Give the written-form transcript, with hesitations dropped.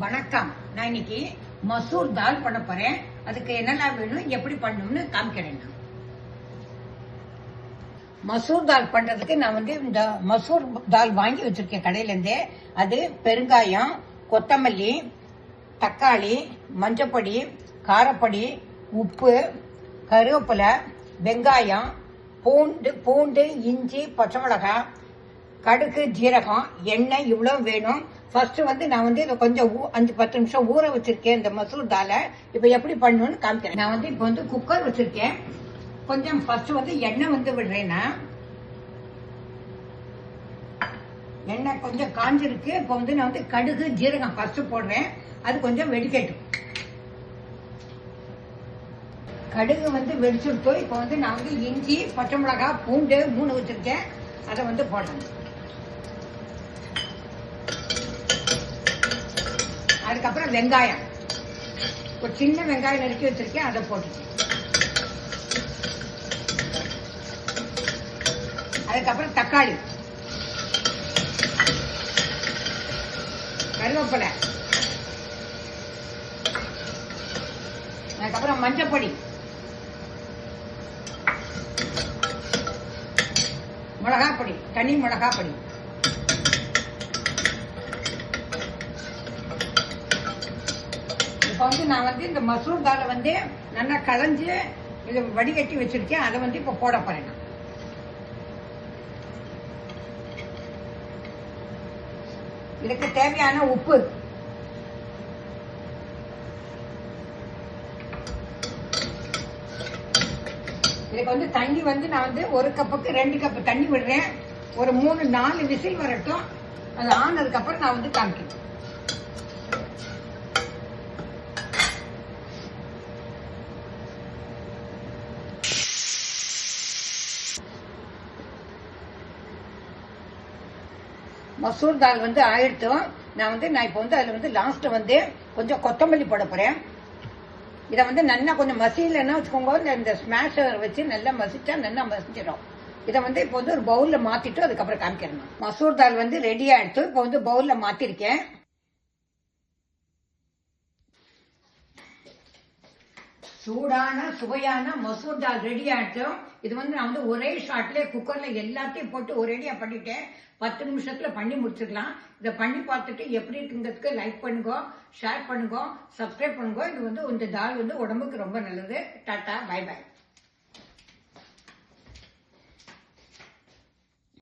வணக்கம். நான் இன்னைக்கு மசூர் தால் பண்ண போறேன். அதுக்கு என்னெல்லாம் வேணும், எப்படி பண்ணணும்னு காமிக்கிறேன். மசூர் தால் பண்றதுக்கு நான் இந்த மசூர் தால் வாங்கி வச்சிருக்கேன் கடையில இருந்தே. அது பெருங்காயம், கொத்தமல்லி, தக்காளி, மஞ்சப்பொடி, காரப்பொடி, உப்பு, கருவேப்பிலை, வெங்காயம், பூண்டு, இஞ்சி, பச்சை மிளகாய், கடுகு, ஜீரகம், எண்ணெய் இவ்வளவு வேணும். ஃபர்ஸ்ட் நான் இதை கொஞ்சம் 5-10 நிமிஷம் ஊற வச்சிருக்கேன் இந்த மசூர் தாலை. இப்ப எப்படி பண்ணணும்னு காமிக்கிறேன். நான் இப்ப குக்கர் வச்சிருக்கேன். கொஞ்சம் ஃபர்ஸ்ட் எண்ணெய் விடுறேன்னா, எண்ணெய் கொஞ்சம் காஞ்சிருக்கு. இப்ப நான் கடுகு, ஜீரகம் ஃபர்ஸ்ட் போடுறேன். அது கொஞ்சம் வெடிக்கட்டும். கடுகு வெடிச்சுட்டு இப்ப நான் இஞ்சி, பச்சை மிளகாய், பூண்டு 3 வச்சிருக்கேன். அதை போடுறேன். அதுக்கப்புறம் வெங்காயம், ஒரு சின்ன வெங்காயம் நறுக்கி வச்சிருக்கேன், அதை போட்டுருக்கேன். அதுக்கப்புறம் தக்காளி, கருவேப்பிலை, அதுக்கப்புறம் மஞ்சப்பொடி, மிளகாப்பொடி, தனி மிளகாப்பொடி, இப்ப நான் இந்த மசூர் தாலை நல்லா களைஞ்சு இது வடிகட்டி வச்சிருக்கேன். அதை இப்ப போட போறேன். இதுக்கு தேவையான உப்பு, இதுக்கு தண்ணி நான் 1 கப்புக்கு 2 கப் தண்ணி விடுறேன். ஒரு 3-4 விசில் வரட்டும். அது ஆனதுக்கு அப்புறம் நான் காமிக்கிறேன். மசூர் தால் ஆயிடுத்தும். நான் இப்ப அதுல லாஸ்ட் கொஞ்சம் கொத்தமல்லி போட போறேன். இதை நல்லா கொஞ்சம் மசிலன்னா வச்சுக்கோங்க. இந்த ஸ்மாஷர் வச்சு நல்லா மசிச்சா நல்லா மசிச்சிடும். இதை இப்ப ஒரு பவுல்ல மாத்திட்டு அதுக்கப்புறம் காமிக்கிறேன். மசூர் தால் ரெடி ஆயிடுத்து. இப்ப பவுல்ல மாத்திருக்கேன். சூடான சுவையான மசூர் தால் ரெடி ஆயிடுச்சோம். இது நான் ஒரே ஷாட்ல குக்கர்ல எல்லாத்தையும் போட்டு ஒரேடியா பண்ணிட்டேன். 10 நிமிஷத்துல பண்ணி முடிச்சிடலாம். இதை பண்ணி பார்த்துட்டு எப்படி இருக்குங்கிறதுக்கு லைக் பண்ணுங்க, ஷேர் பண்ணுங்க, சப்ஸ்கிரைப் பண்ணுங்க. இது இந்த தால் உடம்புக்கு ரொம்ப நல்லது. Tata, bye by.